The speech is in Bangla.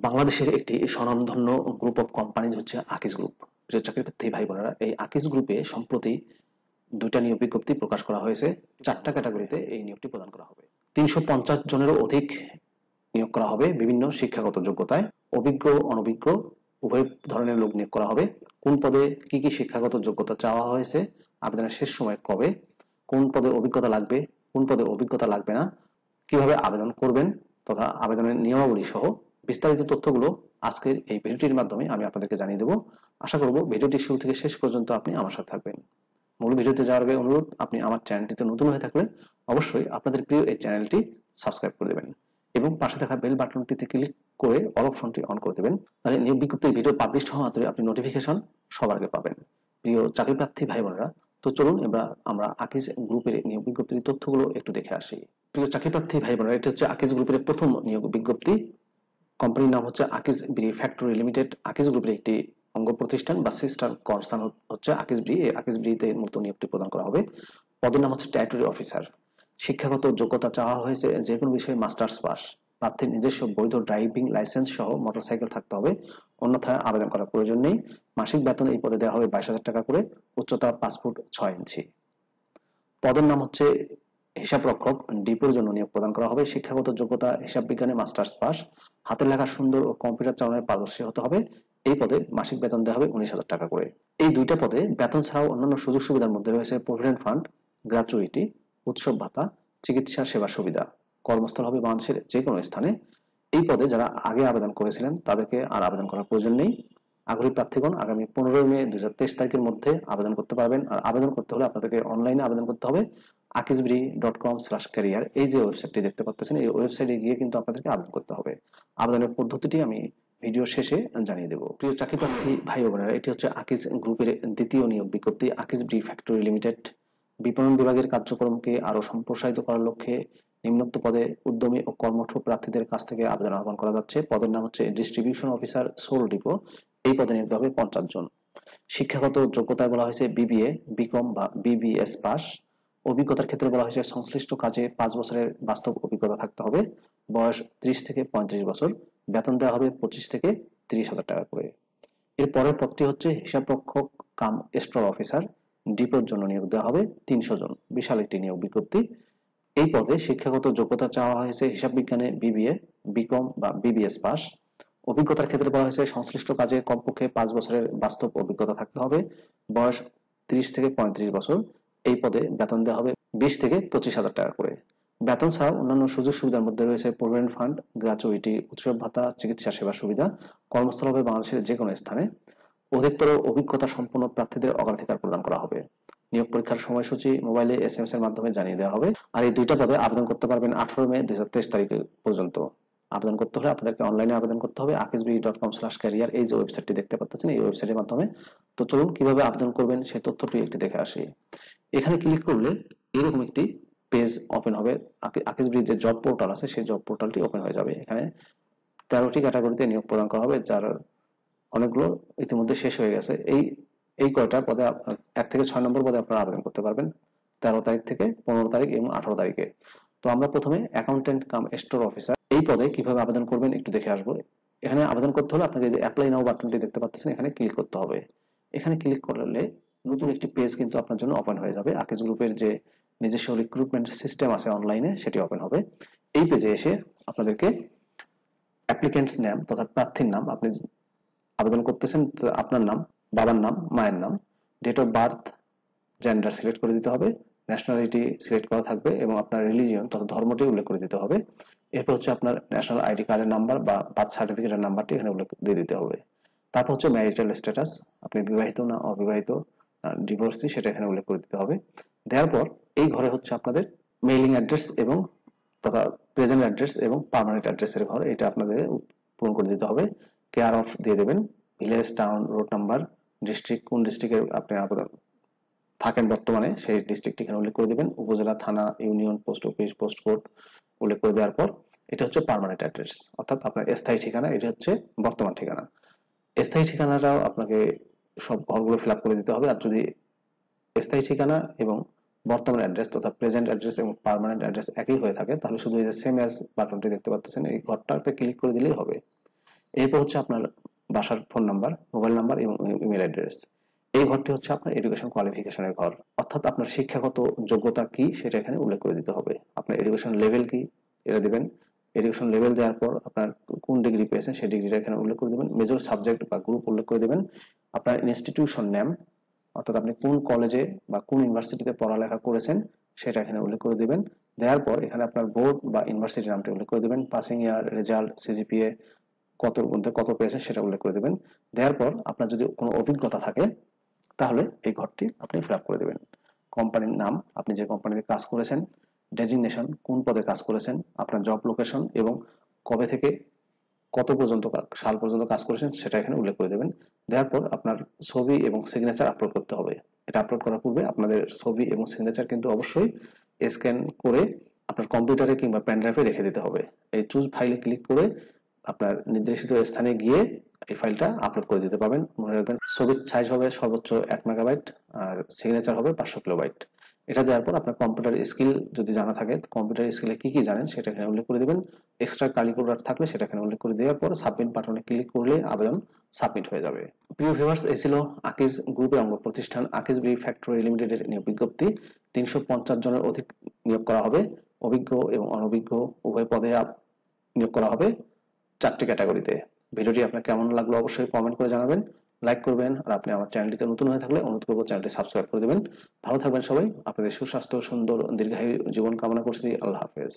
বাংলাদেশের একটি স্বনামধন্য গ্রুপ অফ কোম্পানিজ হচ্ছে আকিজ গ্রুপ। প্রিয় চাকরিপ্রার্থী ভাই বোনেরা, এই আকিজ গ্রুপে সম্প্রতি দুইটা নিয়োগ বিজ্ঞপ্তি প্রকাশ করা হয়েছে। 4টা ক্যাটাগরিতে এই নিয়োগটি প্রদান করা হবে। 350 জনেরও অধিক নিয়োগ করা হবে বিভিন্ন শিক্ষাগত যোগ্যতায়। অভিজ্ঞ অনভিজ্ঞ উভয় ধরনের লোক নিয়োগ করা হবে। কোন পদে কি কি শিক্ষাগত যোগ্যতা চাওয়া হয়েছে, আবেদনের শেষ সময় কবে, কোন পদে অভিজ্ঞতা লাগবে, কোন পদে অভিজ্ঞতা লাগবে না, কিভাবে আবেদন করবেন তথা আবেদনের নিয়মাবলী সহ বিস্তারিত তথ্যগুলো আজকের এই ভিডিওটির মাধ্যমে আমি আপনাদেরকে জানিয়ে দেব। আশা করব ভিডিওটি শুরু থেকে শেষ পর্যন্ত আপনি আমার সাথে থাকবেন। মূল ভিডিওতে যাওয়ার আগে অনুরোধ, আপনি আমার চ্যানেলটিতে নতুন হয়ে থাকলে অবশ্যই আপনাদের প্রিয় এই চ্যানেলটি সাবস্ক্রাইব করে দেবেন এবং পাশে থাকা বেল বাটনটিতে ক্লিক করে অল অপশনটি অন করে দেবেন। তাহলে নিয়োগ বিজ্ঞপ্তির ভিডিও পাবলিশ হওয়া মাত্রই আপনি নোটিফিকেশন সবার আগে পাবেন। প্রিয় চাকরি প্রার্থী ভাই বোনেরা, তো চলুন এবার আমরা আকিজ গ্রুপের নিয়োগ বিজ্ঞপ্তির তথ্যগুলো একটু দেখে আসি। প্রিয় চাকরি প্রার্থী ভাই বোনেরা, এটি হচ্ছে আকিজ গ্রুপের প্রথম নিয়োগ বিজ্ঞপ্তি। কোম্পানির নাম হচ্ছে আকিজ বিড়ি ফ্যাক্টরি লিমিটেড। আকিজ গ্রুপের একটি অঙ্গ প্রতিষ্ঠান বা সিস্টার কনসার্ন হচ্ছে আকিজ বিড়ি। এই আকিজ বিড়িতে মূলত নিয়োগটি প্রদান করা হবে। পদের নাম হচ্ছে টেরিটরি অফিসার। শিক্ষাগত যোগ্যতা চাওয়া হয়েছে যে কোনো বিষয়ে মাস্টার্স পাস। প্রার্থীর নিজস্ব বৈধ ড্রাইভিং লাইসেন্স সহ মোটরসাইকেল থাকতে হবে, অন্যথায় আবেদন করার প্রয়োজন নেই। মাসিক বেতন এই পদে দেওয়া হবে 22,000 টাকা করে, উচ্চতা 5 ফুট 6 ইঞ্চি। পদের নাম হচ্ছে হিসাব রক্ষক। ডিপোর জন্য নিয়োগ প্রদান করা হবে। শিক্ষাগত যোগ্যতা হিসাব বিজ্ঞানে মাস্টার্স পাস, হাতের লেখা সুন্দর ও কম্পিউটার চালানোয় পারদর্শী হতে হবে। এই পদে মাসিক বেতন দেওয়া হবে 19,000 টাকা করে। এই দুইটা পদে বেতন ছাড়াও অন্যান্য সুযোগ সুবিধার মধ্যে রয়েছে প্রভিডেন্ট ফান্ড, গ্র্যাচুইটি, উৎসব ভাতা, চিকিৎসা সেবা সুবিধা। কর্মস্থল হবে বাংলাদেশের যে কোনো স্থানে। এই পদে যারা আগে আবেদন করেছিলেন তাদেরকে আর আবেদন করার প্রয়োজন নেই। আগ্রহী প্রার্থীগণ আগামী 15 মে 2023 তারিখের মধ্যে আবেদন করতে পারবেন। আর আবেদন করতে হলে আপনাদেরকে অনলাইনে আবেদন করতে হবে। akizbri.com/career এই যে ওয়েবসাইটটি দেখতে পাচ্ছেন, এই ওয়েবসাইটে গিয়ে কিন্তু আপনাদেরকে আবেদন করতে হবে। আবেদনের পদ্ধতিটি আমি ভিডিও শেষে জানিয়ে দেব। প্রিয় চাকরি প্রার্থী ভাই ও বোনেরা, এটি হচ্ছে আকিজ গ্রুপের দ্বিতীয় নিয়োগ বিজ্ঞপ্তি। আকিজ বিড়ি ফ্যাক্টরি লিমিটেড বিপণন বিভাগের কার্যক্রমকে আরো সম্প্রসারিত করার লক্ষ্যে নিম্নোক্ত পদে উদ্যমী ও কর্মঠ প্রার্থীদের কাছ থেকে আবেদন আহ্বান করা যাচ্ছে। পদের নাম হচ্ছে ডিস্ট্রিবিউশন অফিসার সোল ডিপো। এই পদে নিয়োগ হবে 50 জন। শিক্ষাগত যোগ্যতায় বলা হয়েছে বিবিএ, বিকম বা বিবিএস পাস। অভিজ্ঞতার ক্ষেত্রে বলা হয়েছে সংশ্লিষ্ট কাজে 5 বছরের বাস্তব অভিজ্ঞতা থাকতে হবে। বয়স 30 থেকে 35 বছর। বেতন দেওয়া হবে 25 থেকে 30,000 টাকা করে। এর পরের পদটি হচ্ছে হিসাবরক্ষক কাম স্টোর অফিসার। ডিপোর জন্য নিয়োগ দেওয়া হবে 300 জন। বিশাল একটি নিয়োগ বিজ্ঞপ্তি। এই পদে শিক্ষাগত যোগ্যতা চাওয়া হয়েছে হিসাব বিজ্ঞানে বিবিএ, বিকম বা বিবিএস পাস। অভিজ্ঞতার ক্ষেত্রে বলা হয়েছে সংশ্লিষ্ট কাজে কমপক্ষে 5 বছরের বাস্তব অভিজ্ঞতা থাকতে হবে। বয়স 30 থেকে 35 বছর। এই পদে বেতন দেওয়া হবে 20 থেকে 25,000 টাকা করে। বেতন ছাড়াও অন্যান্য সুযোগ সুবিধার মধ্যে রয়েছে প্রভিডেন্ট ফান্ড, গ্র্যাচুইটি, উৎসব ভাতা, চিকিৎসা সেবা সুবিধা। কর্মস্থল হবে বাংলাদেশের যে কোনো স্থানে। অধিকতর অভিজ্ঞতা সম্পন্ন প্রার্থীদের অগ্রাধিকার প্রদান করা হবে। নিয়োগ পরীক্ষার সময়সূচি মোবাইলে SMS এর মাধ্যমে জানিয়ে দেওয়া হবে। আর এই দুইটা পদে আবেদন করতে পারবেন 18 মে 2023 তারিখ পর্যন্ত। আবেদন করতে হলে আপনাদেরকে অনলাইনে আবেদন করতে হবে akizbri.com/career এই যে ওয়েবসাইটটি দেখতে পাচ্ছেন, এই ওয়েবসাইটের মাধ্যমে। তো চলুন কিভাবে আবেদন করবেন সেই তথ্যটি একটু দেখে আসি। এখানে ক্লিক করলে এরকম একটি পেজ ওপেন হবে। আকিজবির যে জব পোর্টাল আছে সেই জব পোর্টালটি ওপেন হয়ে যাবে। এখানে 13টি ক্যাটাগরিতে নিয়োগ প্রদান করা হবে, যার অনেকগুলো ইতিমধ্যে শেষ হয়ে গেছে। এই কয়টা পদে 1 থেকে 6 নম্বর পদে আপনারা আবেদন করতে পারবেন 13 তারিখ থেকে 15 তারিখ এবং 18 তারিখে। তো আমরা প্রথমে অ্যাকাউন্টেন্ট কাম স্টোর অফিসার এই পদে কিভাবে আবেদন করবেন একটু দেখে আসবো। এখানে আবেদন করতে হলে আপনাকে যে অ্যাপ্লাই নাও বাটনটি দেখতে পাচ্ছেন, এখানে ক্লিক করতে হবে। এখানে ক্লিক করলে নতুন একটি পেজ কিন্তু আপনার জন্য ওপেন হয়ে যাবে। আকিজ গ্রুপের যে নিজস্ব রিক্রুটমেন্ট সিস্টেম আছে অনলাইনে, সেটি ওপেন হবে। এই পেজে এসে আপনাদেরকে অ্যাপ্লিকেন্টস নেম তথা প্রার্থীর নাম, আপনি আবেদন করতেছেন আপনার নাম, বাবার নাম, মায়ের নাম, date of birth, gender select করে দিতে হবে, ন্যাশনালিটি সিলেক্ট করা থাকবে এবং আপনার রিলিজিয়ন তথা ধর্মটি উল্লেখ করে দিতে হবে। এরপর হচ্ছে আপনার ন্যাশনাল আইডি কার্ডের নাম্বার বা বার্থ সার্টিফিকেটের নাম্বারটি এখানে উল্লেখ দিয়ে দিতে হবে। তারপর হচ্ছে ম্যারিটাল স্ট্যাটাস, আপনি বিবাহিত না অবিবাহিত, ডিভোর্সি, সেটা এখানে উল্লেখ করে দিতে হবে। দেওয়ার পর এই ঘরে হচ্ছে আপনাদের মেইলিং অ্যাড্রেস এবং তথা প্রেজেন্ট অ্যাড্রেস এবং পার্মানেন্ট অ্যাড্রেসের ঘর, এটা আপনাদের পূরণ করে দিতে হবে। কেয়ার অফ দিয়ে দেবেন, village, town, road number, district, কোন ডিস্ট্রিক্টের আপনি আবেদন থাকেন বর্তমানে সেই ডিস্ট্রিক্ট এখানে উল্লেখ করে দিবেন। উপজেলা, থানা, union, post office, post code উল্লেখ করে দেওয়ার পর এটা হচ্ছে পার্মানেন্ট অ্যাড্রেস, অর্থাৎ আপনার স্থায়ী ঠিকানা। এটা হচ্ছে বর্তমান ঠিকানা। স্থায়ী ঠিকানাটাও আপনাকে সব ঘরগুলো ফিল আপ করে দিতে হবে। আর যদি স্থায়ী ঠিকানা এবং বর্তমান অ্যাড্রেস তথা প্রেজেন্ট অ্যাড্রেস এবং পার্মানেন্ট অ্যাড্রেস একই হয়ে থাকে, তাহলে শুধু এই যে সেম অ্যাজ বাটনটি দেখতে পাচ্ছেন, এই ঘরটাতে ক্লিক করে দিলেই হবে। এরপর হচ্ছে আপনার বাসার ফোন নাম্বার, মোবাইল নাম্বার এবং ইমেল অ্যাড্রেস। এই ঘরটি হচ্ছে আপনার এডুকেশন কোয়ালিফিকেশনের ঘর, অর্থাৎ আপনার শিক্ষাগত যোগ্যতা কি সেটা এখানে উল্লেখ করে দিতে হবে। আপনার এডুকেশন লেভেল কি এটা দিবেন। এডুকেশন লেভেল দেওয়ার পর আপনার কোন ডিগ্রি পেয়েছেন সেই ডিগ্রিটা এখানে উল্লেখ করে দেবেন। মেজর সাবজেক্ট বা গ্রুপ উল্লেখ করে দেবেন। আপনার ইনস্টিটিউশন নেম, অর্থাৎ আপনি কোন কলেজে বা কোন ইউনিভার্সিটিতে পড়ালেখা করেছেন সেটা এখানে উল্লেখ করে দিবেন। দেওয়ার পর এখানে আপনার বোর্ড বা ইউনিভার্সিটির নামটা উল্লেখ করে দিবেন। পাসিং ইয়ার, রেজাল্ট, সিজিপিএ কতর মধ্যে কত পেয়েছেন সেটা উল্লেখ করে দেবেন। দেওয়ার পর আপনার যদি কোনো অভিজ্ঞতা থাকে তাহলে এই ঘরটি আপনি ফিল আপ করে দেবেন। কোম্পানির নাম, আপনি যে কোম্পানিতে কাজ করেছেন, ডেজিগনেশন, কোন পদে কাজ করেছেন, আপনার জব লোকেশন এবং কবে থেকে কত পর্যন্ত সাল পর্যন্ত কাজ করেছেন সেটা এখানে উল্লেখ করে দেবেন। দেওয়ার পর আপনার ছবি এবং সিগনেচার আপলোড করতে হবে। এটা আপলোড করার পূর্বে আপনাদের ছবি এবং সিগনেচার কিন্তু অবশ্যই স্ক্যান করে আপনার কম্পিউটারে কিংবা পেন ড্রাইভে রেখে দিতে হবে। এই চুজ ফাইলে ক্লিক করে আপনার নির্দেশিত স্থানে গিয়ে এই ফাইলটা আপলোড করে দিতে পারবেন। মনে রাখবেন ছবির সাইজ হবে সর্বোচ্চ 1 মেগাবাইট আর সিগনেচার হবে 500 কিলোবাইট। এটা দেওয়ার পর আপনার কম্পিউটার স্কিল যদি জানা থাকে, কম্পিউটার স্কিলে কি কি জানেন সেটা এখানে উল্লেখ করে দেবেন। এক্সট্রা কারিকুলার থাকলে সেটা এখানে উল্লেখ করে দেওয়ার পর সাবমিট বাটনে ক্লিক করলে আবেদন সাবমিট হয়ে যাবে। প্রিয় ভিউয়ার্স, এই ছিল আকিজ গ্রুপের অঙ্গ প্রতিষ্ঠান আকিজ ব্রিফ ফ্যাক্টরি লিমিটেডের নিয়োগ বিজ্ঞপ্তি। 350 জনের অধিক নিয়োগ করা হবে। অভিজ্ঞ এবং অনভিজ্ঞ উভয় পদে নিয়োগ করা হবে 4টি ক্যাটাগরিতে। ভিডিওটি আপনার কেমন লাগলো অবশ্যই কমেন্ট করে জানাবেন, লাইক করবেন। আর আপনি আমার চ্যানেলটিতে নতুন হয়ে থাকলে অনুরোধ করবো চ্যানেলটি সাবস্ক্রাইব করে দেবেন। ভালো থাকবেন সবাই। আপনাদের সুস্বাস্থ্য, সুন্দর, দীর্ঘায়ু জীবন কামনা করছি। আল্লাহ হাফেজ।